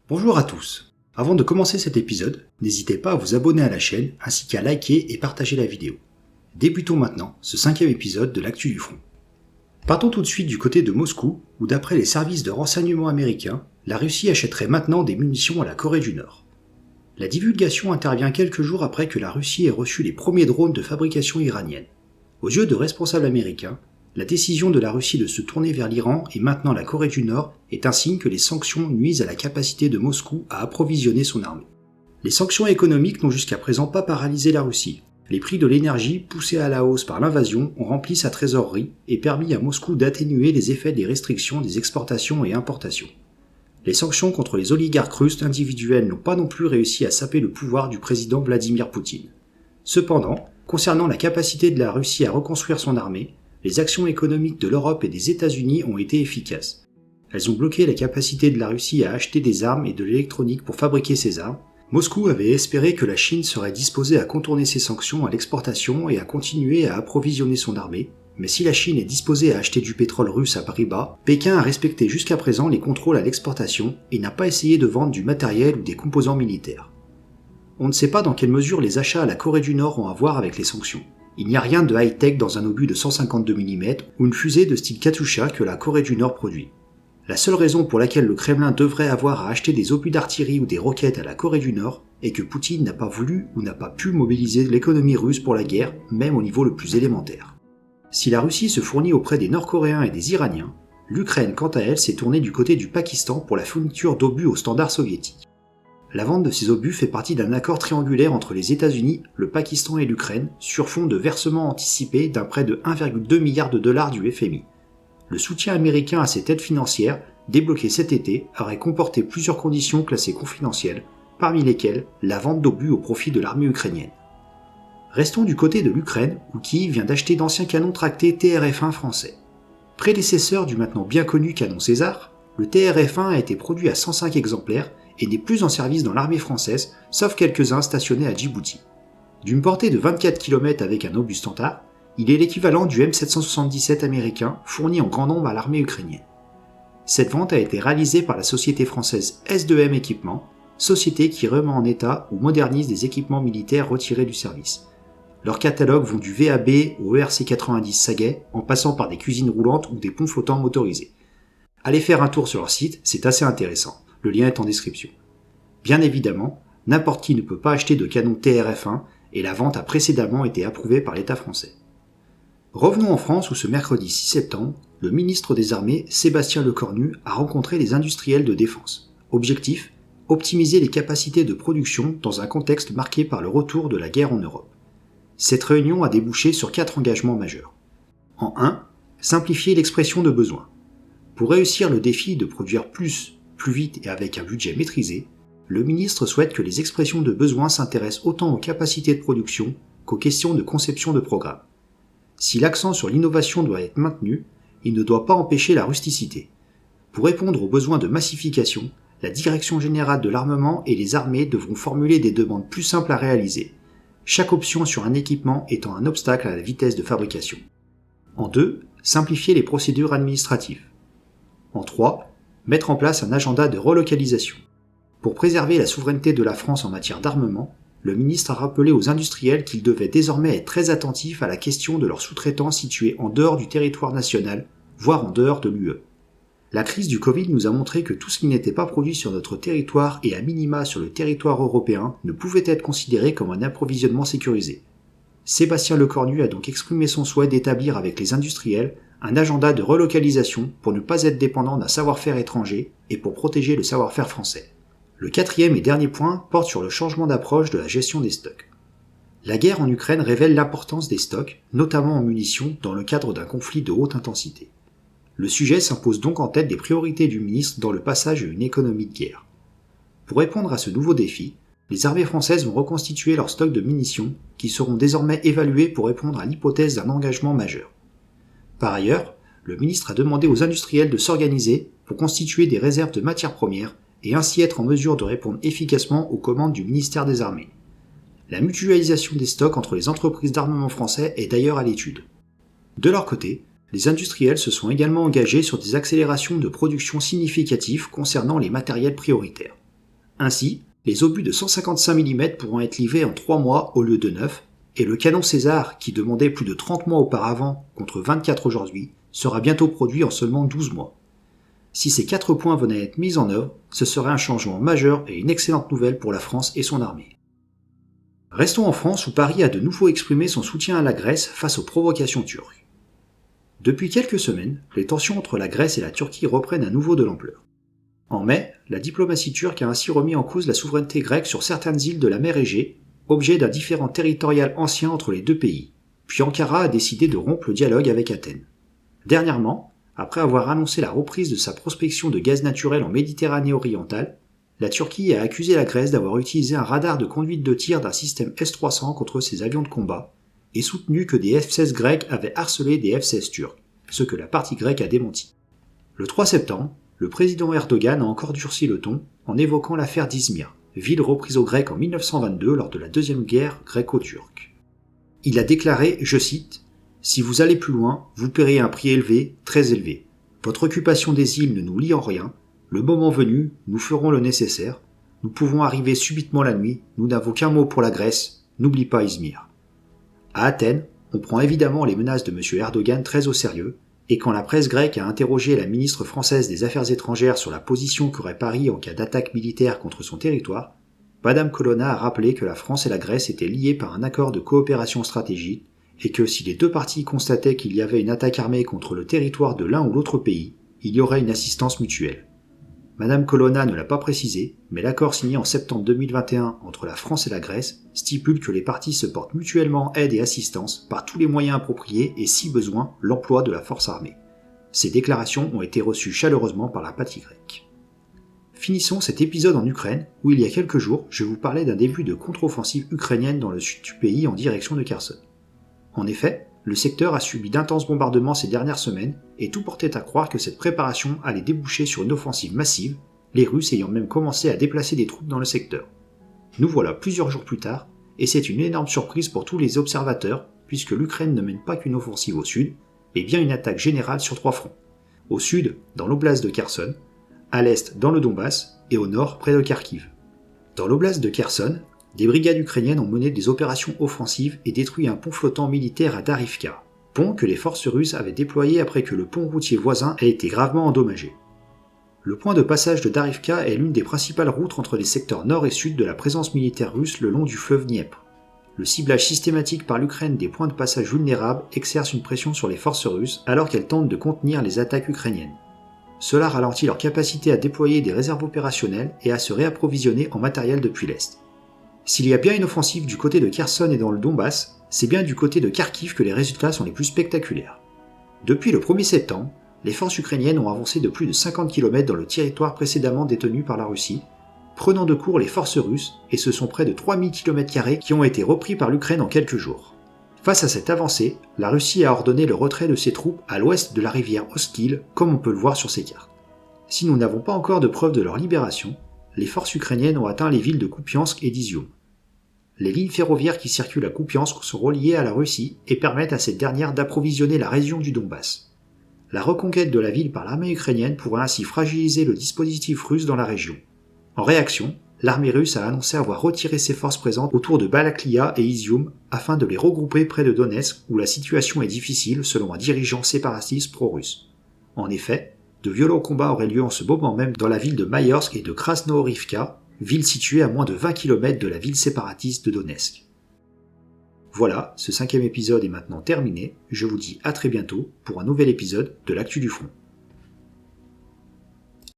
Bonjour à tous. Avant de commencer cet épisode, n'hésitez pas à vous abonner à la chaîne ainsi qu'à liker et partager la vidéo. Débutons maintenant ce 5e épisode de l'actu du front. Partons tout de suite du côté de Moscou, où d'après les services de renseignement américains, la Russie achèterait maintenant des munitions à la Corée du Nord. La divulgation intervient quelques jours après que la Russie ait reçu les premiers drones de fabrication iranienne. Aux yeux de responsables américains, la décision de la Russie de se tourner vers l'Iran et maintenant la Corée du Nord est un signe que les sanctions nuisent à la capacité de Moscou à approvisionner son armée. Les sanctions économiques n'ont jusqu'à présent pas paralysé la Russie. Les prix de l'énergie, poussés à la hausse par l'invasion, ont rempli sa trésorerie et permis à Moscou d'atténuer les effets des restrictions des exportations et importations. Les sanctions contre les oligarques russes individuels n'ont pas non plus réussi à saper le pouvoir du président Vladimir Poutine. Cependant, concernant la capacité de la Russie à reconstruire son armée, les actions économiques de l'Europe et des États-Unis ont été efficaces. Elles ont bloqué la capacité de la Russie à acheter des armes et de l'électronique pour fabriquer ses armes. Moscou avait espéré que la Chine serait disposée à contourner ses sanctions à l'exportation et à continuer à approvisionner son armée, mais si la Chine est disposée à acheter du pétrole russe à prix bas, Pékin a respecté jusqu'à présent les contrôles à l'exportation et n'a pas essayé de vendre du matériel ou des composants militaires. On ne sait pas dans quelle mesure les achats à la Corée du Nord ont à voir avec les sanctions. Il n'y a rien de high-tech dans un obus de 152 mm ou une fusée de style Katyusha que la Corée du Nord produit. La seule raison pour laquelle le Kremlin devrait avoir à acheter des obus d'artillerie ou des roquettes à la Corée du Nord est que Poutine n'a pas voulu ou n'a pas pu mobiliser l'économie russe pour la guerre, même au niveau le plus élémentaire. Si la Russie se fournit auprès des Nord-Coréens et des Iraniens, l'Ukraine quant à elle s'est tournée du côté du Pakistan pour la fourniture d'obus aux standards soviétiques. La vente de ces obus fait partie d'un accord triangulaire entre les États-Unis, le Pakistan et l'Ukraine sur fond de versements anticipés d'un prêt de 1,2 milliard de dollars du FMI. Le soutien américain à cette aide financière, débloquée cet été, aurait comporté plusieurs conditions classées confidentielles, parmi lesquelles la vente d'obus au profit de l'armée ukrainienne. Restons du côté de l'Ukraine, où Kyiv vient d'acheter d'anciens canons tractés TRF-1 français. Prédécesseur du maintenant bien connu canon César, le TRF-1 a été produit à 105 exemplaires et n'est plus en service dans l'armée française, sauf quelques-uns stationnés à Djibouti. D'une portée de 24 km avec un obus standard, il est l'équivalent du M777 américain fourni en grand nombre à l'armée ukrainienne. Cette vente a été réalisée par la société française S2M Équipement, société qui remet en état ou modernise des équipements militaires retirés du service. Leurs catalogues vont du VAB au ERC-90 Saguet, en passant par des cuisines roulantes ou des ponts flottants motorisés. Allez faire un tour sur leur site, c'est assez intéressant. Le lien est en description. Bien évidemment, n'importe qui ne peut pas acheter de canon TRF-1 et la vente a précédemment été approuvée par l'État français. Revenons en France où ce mercredi 6 septembre, le ministre des Armées, Sébastien Lecornu, a rencontré les industriels de défense. Objectif : optimiser les capacités de production dans un contexte marqué par le retour de la guerre en Europe. Cette réunion a débouché sur 4 engagements majeurs. En 1, simplifier l'expression de besoins. Pour réussir le défi de produire plus vite et avec un budget maîtrisé, le ministre souhaite que les expressions de besoin s'intéressent autant aux capacités de production qu'aux questions de conception de programme. Si l'accent sur l'innovation doit être maintenu, il ne doit pas empêcher la rusticité. Pour répondre aux besoins de massification, la Direction générale de l'armement et les armées devront formuler des demandes plus simples à réaliser, chaque option sur un équipement étant un obstacle à la vitesse de fabrication. En 2, simplifier les procédures administratives. En 3, mettre en place un agenda de relocalisation. Pour préserver la souveraineté de la France en matière d'armement, le ministre a rappelé aux industriels qu'ils devaient désormais être très attentifs à la question de leurs sous-traitants situés en dehors du territoire national, voire en dehors de l'UE. La crise du Covid nous a montré que tout ce qui n'était pas produit sur notre territoire et à minima sur le territoire européen ne pouvait être considéré comme un approvisionnement sécurisé. Sébastien Lecornu a donc exprimé son souhait d'établir avec les industriels un agenda de relocalisation pour ne pas être dépendant d'un savoir-faire étranger et pour protéger le savoir-faire français. Le 4e et dernier point porte sur le changement d'approche de la gestion des stocks. La guerre en Ukraine révèle l'importance des stocks, notamment en munitions, dans le cadre d'un conflit de haute intensité. Le sujet s'impose donc en tête des priorités du ministre dans le passage à une économie de guerre. Pour répondre à ce nouveau défi, les armées françaises vont reconstituer leurs stocks de munitions qui seront désormais évalués pour répondre à l'hypothèse d'un engagement majeur. Par ailleurs, le ministre a demandé aux industriels de s'organiser pour constituer des réserves de matières premières et ainsi être en mesure de répondre efficacement aux commandes du ministère des Armées. La mutualisation des stocks entre les entreprises d'armement français est d'ailleurs à l'étude. De leur côté, les industriels se sont également engagés sur des accélérations de production significatives concernant les matériels prioritaires. Ainsi, les obus de 155 mm pourront être livrés en 3 mois au lieu de 9, et le canon César, qui demandait plus de 30 mois auparavant contre 24 aujourd'hui, sera bientôt produit en seulement 12 mois. Si ces 4 points venaient à être mis en œuvre, ce serait un changement majeur et une excellente nouvelle pour la France et son armée. Restons en France où Paris a de nouveau exprimé son soutien à la Grèce face aux provocations turques. Depuis quelques semaines, les tensions entre la Grèce et la Turquie reprennent à nouveau de l'ampleur. En mai, la diplomatie turque a ainsi remis en cause la souveraineté grecque sur certaines îles de la mer Égée, objet d'un différend territorial ancien entre les deux pays. Puis Ankara a décidé de rompre le dialogue avec Athènes. Dernièrement, après avoir annoncé la reprise de sa prospection de gaz naturel en Méditerranée orientale, la Turquie a accusé la Grèce d'avoir utilisé un radar de conduite de tir d'un système S-300 contre ses avions de combat, et soutenu que des F-16 grecs avaient harcelé des F-16 turcs, ce que la partie grecque a démenti. Le 3 septembre, le président Erdogan a encore durci le ton en évoquant l'affaire d'Izmir, ville reprise aux Grecs en 1922 lors de la deuxième guerre gréco-turque. Il a déclaré, je cite, « Si vous allez plus loin, vous paierez un prix élevé, très élevé. Votre occupation des îles ne nous lie en rien. Le moment venu, nous ferons le nécessaire. Nous pouvons arriver subitement la nuit. Nous n'avons qu'un mot pour la Grèce. N'oublie pas Izmir. » À Athènes, on prend évidemment les menaces de M. Erdogan très au sérieux, et quand la presse grecque a interrogé la ministre française des Affaires étrangères sur la position qu'aurait Paris en cas d'attaque militaire contre son territoire, Madame Colonna a rappelé que la France et la Grèce étaient liées par un accord de coopération stratégique et que si les deux parties constataient qu'il y avait une attaque armée contre le territoire de l'un ou l'autre pays, il y aurait une assistance mutuelle. Madame Colonna ne l'a pas précisé, mais l'accord signé en septembre 2021 entre la France et la Grèce stipule que les parties se portent mutuellement aide et assistance par tous les moyens appropriés et, si besoin, l'emploi de la force armée. Ces déclarations ont été reçues chaleureusement par la partie grecque. Finissons cet épisode en Ukraine, où il y a quelques jours, je vous parlais d'un début de contre-offensive ukrainienne dans le sud du pays en direction de Kherson. En effet, le secteur a subi d'intenses bombardements ces dernières semaines, et tout portait à croire que cette préparation allait déboucher sur une offensive massive, les Russes ayant même commencé à déplacer des troupes dans le secteur. Nous voilà plusieurs jours plus tard, et c'est une énorme surprise pour tous les observateurs, puisque l'Ukraine ne mène pas qu'une offensive au sud, mais bien une attaque générale sur 3 fronts. Au sud, dans l'oblast de Kherson, à l'est dans le Donbass, et au nord près de Kharkiv. Dans l'oblast de Kherson, des brigades ukrainiennes ont mené des opérations offensives et détruit un pont flottant militaire à Darivka, pont que les forces russes avaient déployé après que le pont routier voisin ait été gravement endommagé. Le point de passage de Darivka est l'une des principales routes entre les secteurs nord et sud de la présence militaire russe le long du fleuve Dniepr. Le ciblage systématique par l'Ukraine des points de passage vulnérables exerce une pression sur les forces russes alors qu'elles tentent de contenir les attaques ukrainiennes. Cela ralentit leur capacité à déployer des réserves opérationnelles et à se réapprovisionner en matériel depuis l'Est. S'il y a bien une offensive du côté de Kherson et dans le Donbass, c'est bien du côté de Kharkiv que les résultats sont les plus spectaculaires. Depuis le 1er septembre, les forces ukrainiennes ont avancé de plus de 50 km dans le territoire précédemment détenu par la Russie, prenant de court les forces russes, et ce sont près de 3000 km² qui ont été repris par l'Ukraine en quelques jours. Face à cette avancée, la Russie a ordonné le retrait de ses troupes à l'ouest de la rivière Oskil, comme on peut le voir sur ces cartes. Si nous n'avons pas encore de preuves de leur libération, les forces ukrainiennes ont atteint les villes de Kupiansk et d'Izium. Les lignes ferroviaires qui circulent à Kupiansk sont reliées à la Russie et permettent à cette dernière d'approvisionner la région du Donbass. La reconquête de la ville par l'armée ukrainienne pourrait ainsi fragiliser le dispositif russe dans la région. En réaction, l'armée russe a annoncé avoir retiré ses forces présentes autour de Balaklia et Izium afin de les regrouper près de Donetsk où la situation est difficile selon un dirigeant séparatiste pro-russe. En effet, de violents combats auraient lieu en ce moment même dans la ville de Mayorsk et de Krasnohorivka, ville située à moins de 20 km de la ville séparatiste de Donetsk. Voilà, ce 5e épisode est maintenant terminé, je vous dis à très bientôt pour un nouvel épisode de l'Actu du Front.